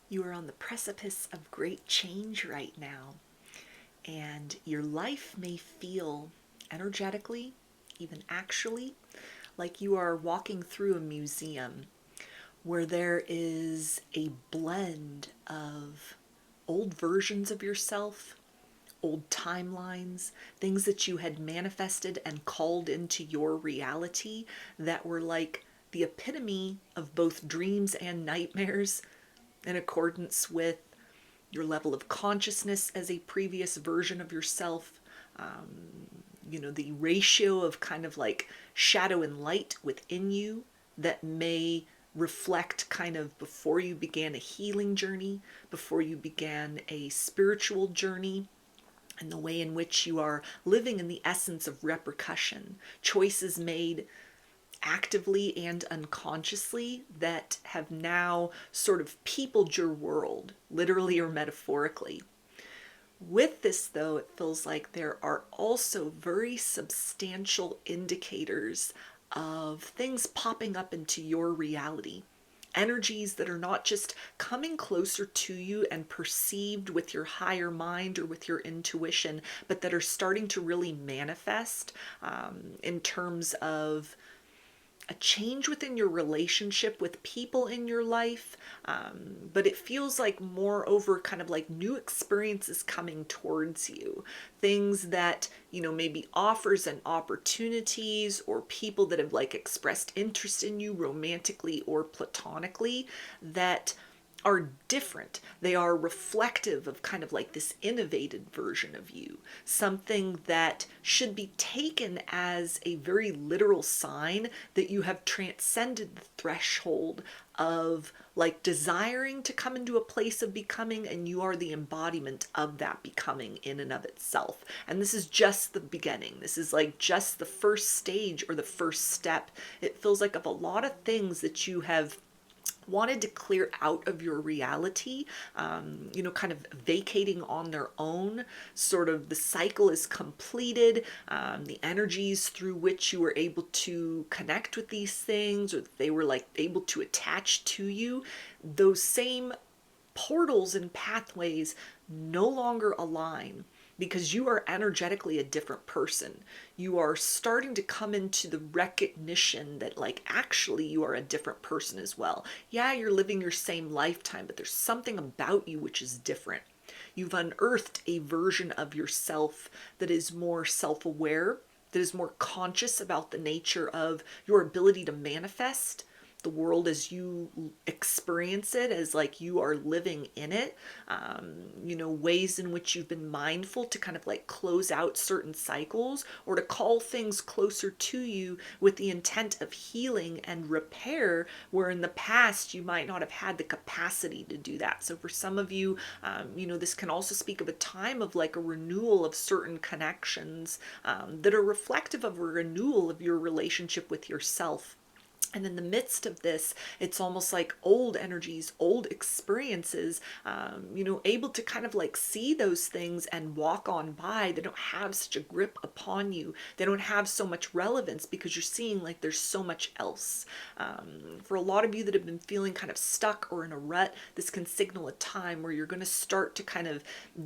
You are on the precipice of great change right now, and your life may feel energetically, even actually, like you are walking through a museum where there is a blend of old versions of yourself, old timelines, things that you had manifested and called into your reality that were like the epitome of both dreams and nightmares in accordance with your level of consciousness as a previous version of yourself, the ratio of kind of like shadow and light within you that may reflect kind of before you began a healing journey, before you began a spiritual journey, and the way in which you are living in the essence of repercussion, choices made actively and unconsciously that have now sort of peopled your world, literally or metaphorically. With this, though, it feels like there are also very substantial indicators of things popping up into your reality. Energies that are not just coming closer to you and perceived with your higher mind or with your intuition, but that are starting to really manifest in terms of a change within your relationship with people in your life, but it feels like moreover kind of like new experiences coming towards you, things that maybe offers and opportunities or people that have like expressed interest in you romantically or platonically that are different. They are reflective of kind of like this innovated version of you, something that should be taken as a very literal sign that you have transcended the threshold of like desiring to come into a place of becoming, and you are the embodiment of that becoming in and of itself. And this is just the beginning. This is like just the first stage or the first step. It feels like of a lot of things that you have wanted to clear out of your reality, kind of vacating on their own. Sort of the cycle is completed. The energies through which you were able to connect with these things, or they were like able to attach to you, those same portals and pathways no longer align because you are energetically a different person. You are starting to come into the recognition that like actually you are a different person as well. Yeah, you're living your same lifetime, but there's something about you which is different. You've unearthed a version of yourself that is more self-aware, that is more conscious about the nature of your ability to manifest the world as you experience it, as like you are living in it. Ways in which you've been mindful to kind of like close out certain cycles or to call things closer to you with the intent of healing and repair, where in the past you might not have had the capacity to do that. So for some of you, this can also speak of a time of like a renewal of certain connections that are reflective of a renewal of your relationship with yourself. And in the midst of this, it's almost like old energies, old experiences, able to kind of like see those things and walk on by. They don't have such a grip upon you. They don't have so much relevance because you're seeing like there's so much else. For a lot of you that have been feeling kind of stuck or in a rut, this can signal a time where you're going to start to kind of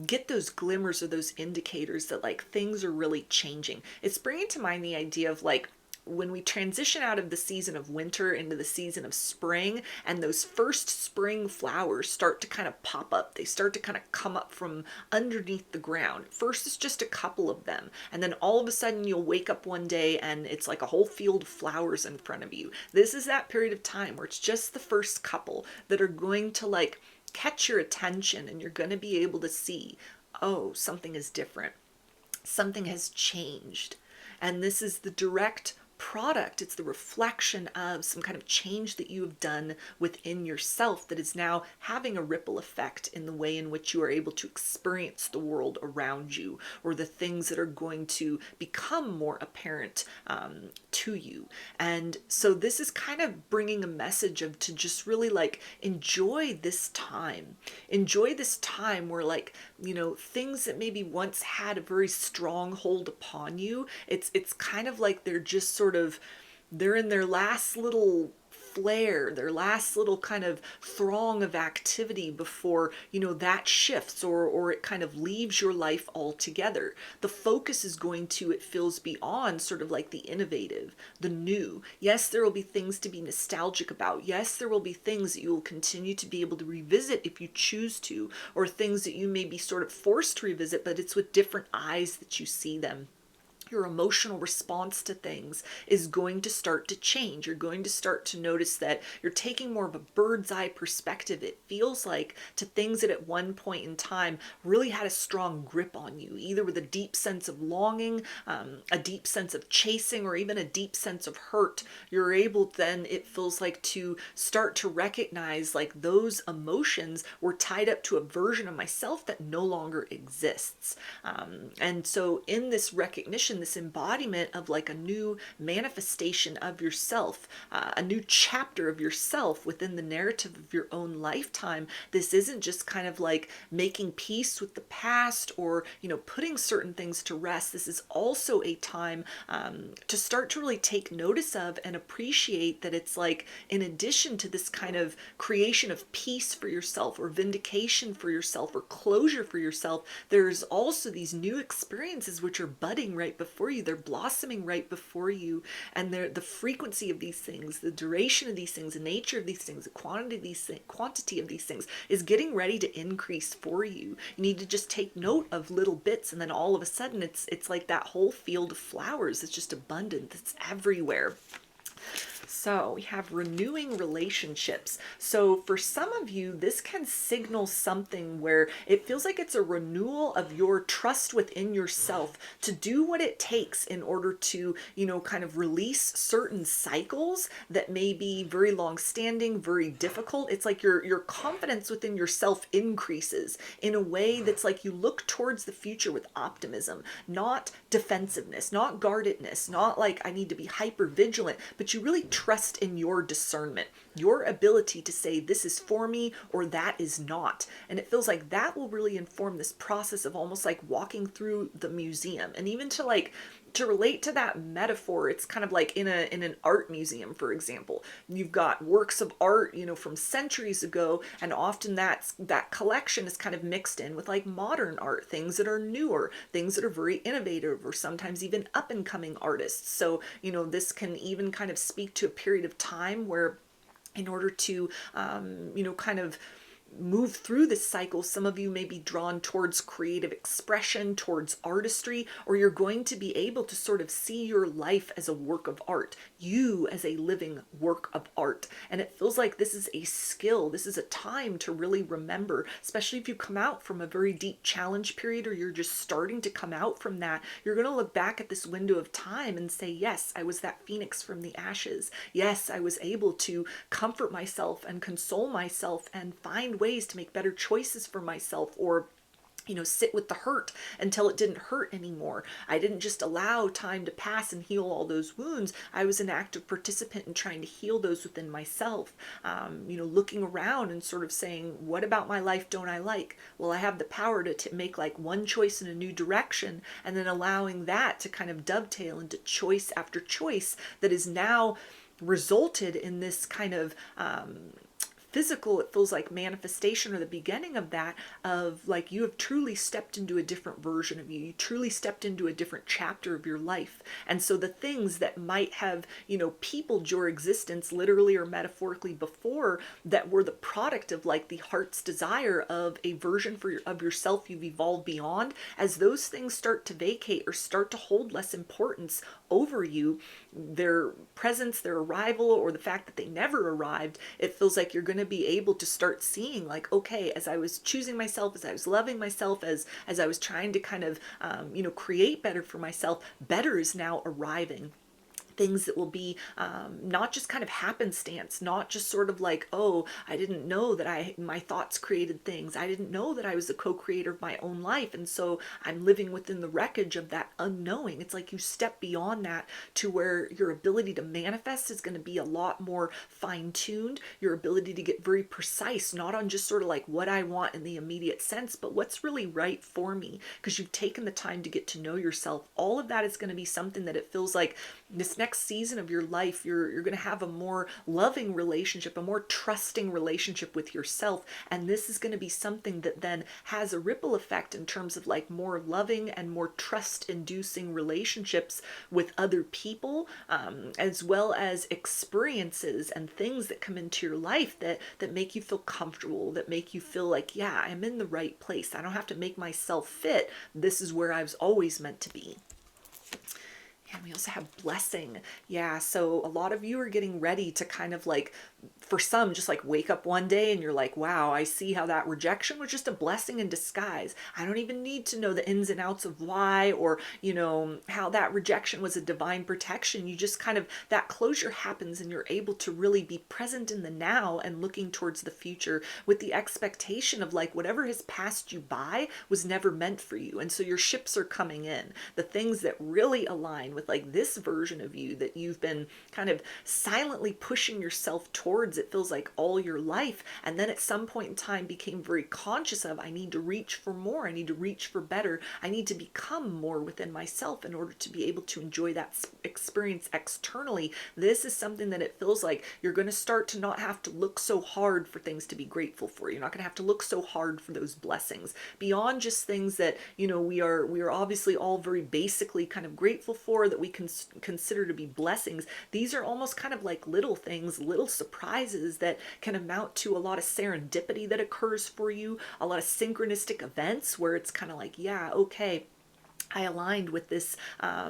get those glimmers or those indicators that like things are really changing. It's bringing to mind the idea of like, when we transition out of the season of winter into the season of spring, and those first spring flowers start to kind of pop up, they start to kind of come up from underneath the ground. First it's just a couple of them, and then all of a sudden you'll wake up one day and it's like a whole field of flowers in front of you. This is that period of time where it's just the first couple that are going to like catch your attention, and you're going to be able to see, oh, something is different, something has changed. And this is the direct product, it's the reflection of some kind of change that you have done within yourself that is now having a ripple effect in the way in which you are able to experience the world around you, or the things that are going to become more apparent to you. And so this is kind of bringing a message of to just really like enjoy this time where like things that maybe once had a very strong hold upon you, it's kind of like they're just sort of, they're in their last little flare, their last little kind of throng of activity before, that shifts, or it kind of leaves your life altogether. The focus is going to, it feels, beyond sort of like the innovative, the new. Yes, there will be things to be nostalgic about. Yes, there will be things that you will continue to be able to revisit if you choose to, or things that you may be sort of forced to revisit, but it's with different eyes that you see them. Your emotional response to things is going to start to change. You're going to start to notice that you're taking more of a bird's eye perspective, it feels like, to things that at one point in time really had a strong grip on you, either with a deep sense of longing, a deep sense of chasing, or even a deep sense of hurt. You're able then, it feels like, to start to recognize like those emotions were tied up to a version of myself that no longer exists. And so in this recognition, this embodiment of like a new manifestation of yourself, a new chapter of yourself within the narrative of your own lifetime. This isn't just kind of like making peace with the past, or, putting certain things to rest. This is also a time to start to really take notice of and appreciate that it's like, in addition to this kind of creation of peace for yourself, or vindication for yourself, or closure for yourself, there's also these new experiences which are budding right before you. They're blossoming right before you, and the frequency of these things, the duration of these things, the nature of these things, the quantity of these things is getting ready to increase for you. You need to just take note of little bits, and then all of a sudden it's like that whole field of flowers. It's just abundant. It's everywhere. So we have renewing relationships. So for some of you, this can signal something where it feels like it's a renewal of your trust within yourself to do what it takes in order to, kind of release certain cycles that may be very long standing, very difficult. It's like your confidence within yourself increases in a way that's like you look towards the future with optimism, not defensiveness, not guardedness, not like I need to be hyper vigilant, but you really trust in your discernment, your ability to say this is for me or that is not. And it feels like that will really inform this process of almost like walking through the museum. And even to relate to that metaphor, it's kind of like in an art museum, for example. You've got works of art, from centuries ago, and often that collection is kind of mixed in with like modern art, things that are newer, things that are very innovative, or sometimes even up and coming artists. So, this can even kind of speak to a period of time where, in order to, kind of move through this cycle, some of you may be drawn towards creative expression, towards artistry, or you're going to be able to sort of see your life as a work of art, you as a living work of art. And it feels like this is a skill. This is a time to really remember, especially if you come out from a very deep challenge period, or you're just starting to come out from that. You're going to look back at this window of time and say, yes, I was that phoenix from the ashes. Yes, I was able to comfort myself and console myself and find ways to make better choices for myself, or sit with the hurt until it didn't hurt anymore. I didn't just allow time to pass and heal all those wounds. I was an active participant in trying to heal those within myself. Looking around and sort of saying, what about my life don't I like? Well, I have the power to make like one choice in a new direction, and then allowing that to kind of dovetail into choice after choice that is now resulted in this kind of physical, it feels like, manifestation, or the beginning of that, of like you have truly stepped into a different version of you. You truly stepped into a different chapter of your life. And so the things that might have, peopled your existence literally or metaphorically before, that were the product of like the heart's desire of a version of yourself you've evolved beyond, as those things start to vacate or start to hold less importance over you, their presence, their arrival, or the fact that they never arrived, it feels like you're going to be able to start seeing like, okay, as I was choosing myself, as I was loving myself, as I was trying to kind of, create better for myself, better is now arriving. Things that will be not just kind of happenstance, not just sort of like, oh, I didn't know that my thoughts created things. I didn't know that I was the co-creator of my own life. And so I'm living within the wreckage of that unknowing. It's like you step beyond that to where your ability to manifest is going to be a lot more fine-tuned. Your ability to get very precise, not on just sort of like what I want in the immediate sense, but what's really right for me, because you've taken the time to get to know yourself. All of that is going to be something that it feels like This next season of your life, you're going to have a more loving relationship, a more trusting relationship with yourself. And this is going to be something that then has a ripple effect in terms of like more loving and more trust inducing relationships with other people, as well as experiences and things that come into your life that make you feel comfortable, that make you feel like, yeah, I'm in the right place. I don't have to make myself fit. This is where I was always meant to be. And we also have blessing. Yeah, so a lot of you are getting ready to kind of like, for some, just like wake up one day and you're like, wow, I see how that rejection was just a blessing in disguise. I don't even need to know the ins and outs of why, or, you know, how that rejection was a divine protection. You just kind of, that closure happens and you're able to really be present in the now and looking towards the future with the expectation of like whatever has passed you by was never meant for you. And so your ships are coming in. The things that really align with like this version of you that you've been kind of silently pushing yourself towards, it feels like all your life, and then at some point in time became very conscious of, I need to reach for more, I need to reach for better, I need to become more within myself in order to be able to enjoy that experience externally. This is something that it feels like you're going to start to not have to look so hard for things to be grateful for. You're not going to have to look so hard for those blessings beyond just things that, you know, we are obviously all very basically kind of grateful for, that we can consider to be blessings. These are almost kind of like little things, little surprises that can amount to a lot of serendipity that occurs for you, a lot of synchronistic events where it's kind of like, yeah, okay, I aligned with this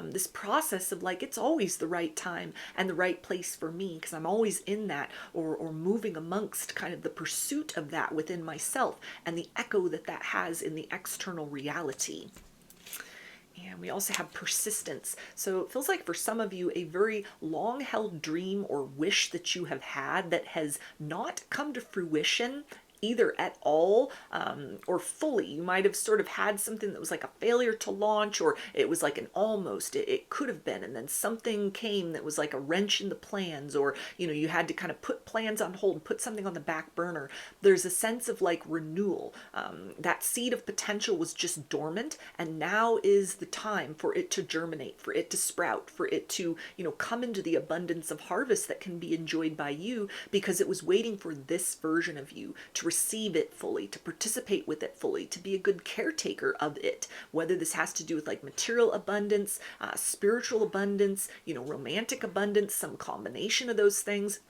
this process of like, it's always the right time and the right place for me, because I'm always in that, or moving amongst kind of the pursuit of that within myself and the echo that that has in the external reality. And we also have persistence. So it feels like for some of you, a very long held dream or wish that you have had that has not come to fruition either at all or fully. You might have sort of had something that was like a failure to launch, or it was like an almost, it could have been, and then something came that was like a wrench in the plans, or, you know, you had to kind of put plans on hold and put something on the back burner. There's a sense of like renewal. That seed of potential was just dormant, and now is the time for it to germinate, for it to sprout, for it to, you know, come into the abundance of harvest that can be enjoyed by you, because it was waiting for this version of you to receive it fully, to participate with it fully, to be a good caretaker of it. Whether this has to do with like material abundance, spiritual abundance, you know, romantic abundance, some combination of those things.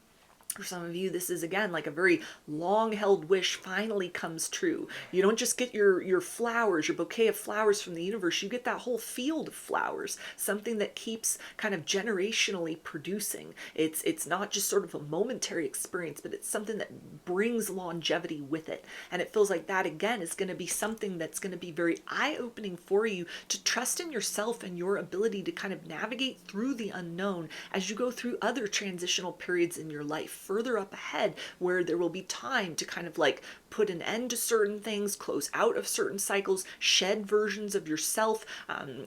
For some of you, this is again like a very long held wish finally comes true. You don't just get your flowers, your bouquet of flowers from the universe, you get that whole field of flowers, something that keeps kind of generationally producing. It's not just sort of a momentary experience, but it's something that brings longevity with it. And it feels like that again is going to be something that's going to be very eye-opening for you, to trust in yourself and your ability to kind of navigate through the unknown as you go through other transitional periods in your life further up ahead, where there will be time to kind of like put an end to certain things, close out of certain cycles, shed versions of yourself.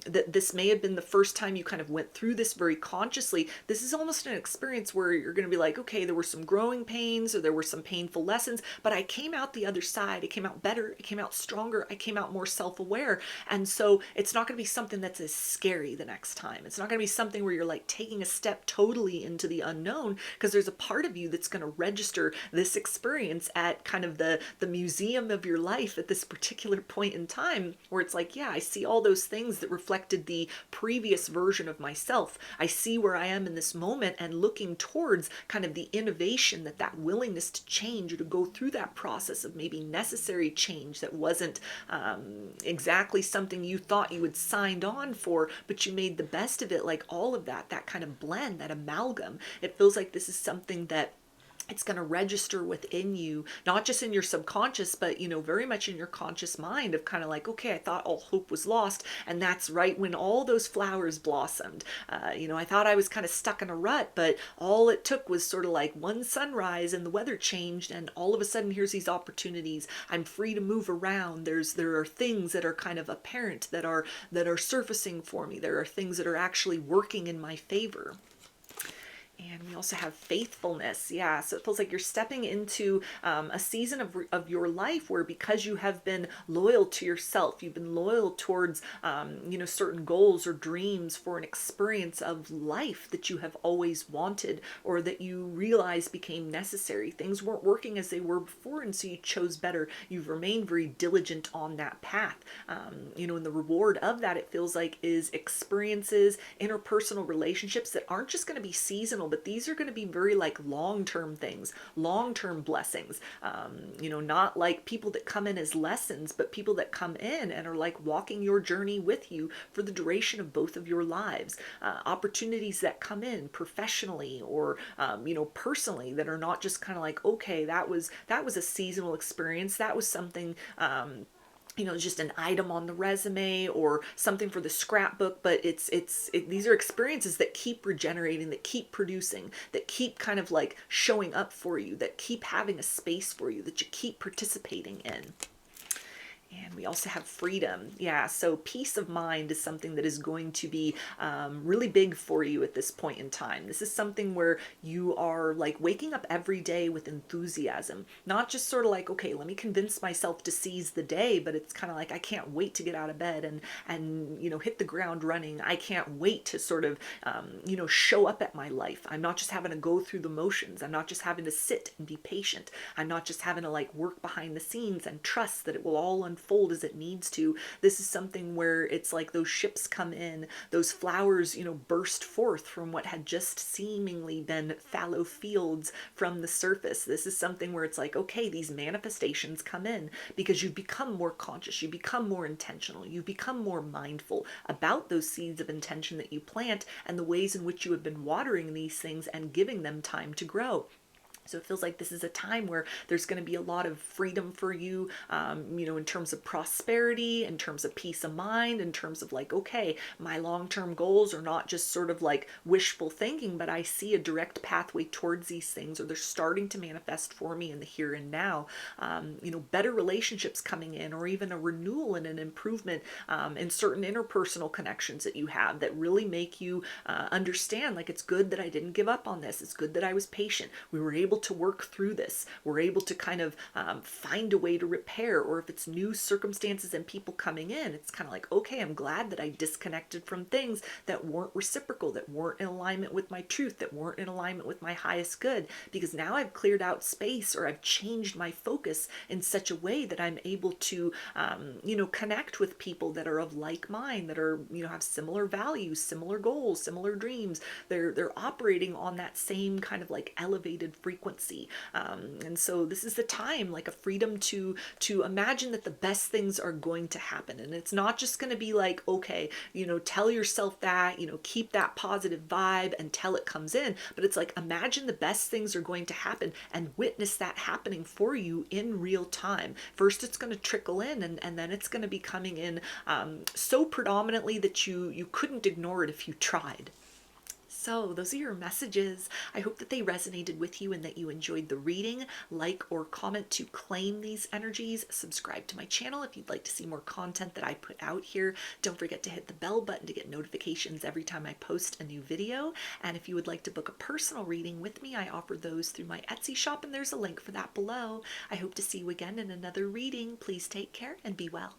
That this may have been the first time you kind of went through this very consciously. This is almost an experience where you're going to be like, okay, there were some growing pains, or there were some painful lessons, but I came out the other side. I came out better. I came out stronger. I came out more self-aware. And so it's not going to be something that's as scary the next time. It's not going to be something where you're like taking a step totally into the unknown, because there's a part of you that's going to register this experience at kind of the museum of your life at this particular point in time, where it's like, yeah, I see all those things that reflected the previous version of myself. I see where I am in this moment, and looking towards kind of the innovation that willingness to change, or to go through that process of maybe necessary change that wasn't exactly something you thought you had signed on for, but you made the best of it. Like all of that kind of blend, that amalgam, it feels like this is something that it's going to register within you, not just in your subconscious, but, you know, very much in your conscious mind, of kind of like, okay, I thought all hope was lost. And that's right when all those flowers blossomed. You know, I thought I was kind of stuck in a rut, but all it took was sort of like one sunrise and the weather changed. And all of a sudden, here's these opportunities. I'm free to move around. There are things that are kind of apparent that are surfacing for me. There are things that are actually working in my favor. And we also have faithfulness. Yeah, so it feels like you're stepping into a season of your life where, because you have been loyal to yourself, you've been loyal towards, certain goals or dreams for an experience of life that you have always wanted, or that you realize became necessary. Things weren't working as they were before, and so you chose better. You've remained very diligent on that path. And the reward of that, it feels like, is experiences, interpersonal relationships that aren't just going to be seasonal, but these are going to be very like long-term things, long-term blessings. Not like people that come in as lessons, but people that come in and are like walking your journey with you for the duration of both of your lives. Opportunities that come in professionally or personally, that are not just kind of like, okay, that was a seasonal experience, that was something, just an item on the resume or something for the scrapbook, but these are experiences that keep regenerating, that keep producing, that keep kind of like showing up for you, that keep having a space for you, that you keep participating in. And we also have freedom. Yeah, so peace of mind is something that is going to be really big for you at this point in time. This is something where you are like waking up every day with enthusiasm, not just sort of like, okay, let me convince myself to seize the day, but it's kind of like, I can't wait to get out of bed and hit the ground running. I can't wait to sort of, show up at my life. I'm not just having to go through the motions. I'm not just having to sit and be patient. I'm not just having to like work behind the scenes and trust that it will all unfold as it needs to. This is something where it's like those ships come in, those flowers, burst forth from what had just seemingly been fallow fields from the surface. This is something where it's like, okay, these manifestations come in because you've become more conscious, you become more intentional, you become more mindful about those seeds of intention that you plant and the ways in which you have been watering these things and giving them time to grow. So it feels like this is a time where there's going to be a lot of freedom for you, in terms of prosperity, in terms of peace of mind, in terms of like, okay, my long-term goals are not just sort of like wishful thinking, but I see a direct pathway towards these things, or they're starting to manifest for me in the here and now. Better relationships coming in, or even a renewal and an improvement in certain interpersonal connections that you have that really make you understand, like, it's good that I didn't give up on this. It's good that I was patient. We were able to work through this. We're able to kind of find a way to repair, or if it's new circumstances and people coming in, it's kind of like, okay, I'm glad that I disconnected from things that weren't reciprocal, that weren't in alignment with my truth, that weren't in alignment with my highest good, because now I've cleared out space, or I've changed my focus in such a way that I'm able to, connect with people that are of like mind, that are, have similar values, similar goals, similar dreams. They're operating on that same kind of like elevated frequency. And so this is the time, like a freedom to imagine that the best things are going to happen. And it's not just going to be like, okay, tell yourself that, keep that positive vibe until it comes in. But it's like, imagine the best things are going to happen and witness that happening for you in real time. First, it's going to trickle in, and then it's going to be coming in so predominantly that you couldn't ignore it if you tried. So those are your messages. I hope that they resonated with you and that you enjoyed the reading. Like or comment to claim these energies. Subscribe to my channel if you'd like to see more content that I put out here. Don't forget to hit the bell button to get notifications every time I post a new video. And if you would like to book a personal reading with me, I offer those through my Etsy shop, and there's a link for that below. I hope to see you again in another reading. Please take care and be well.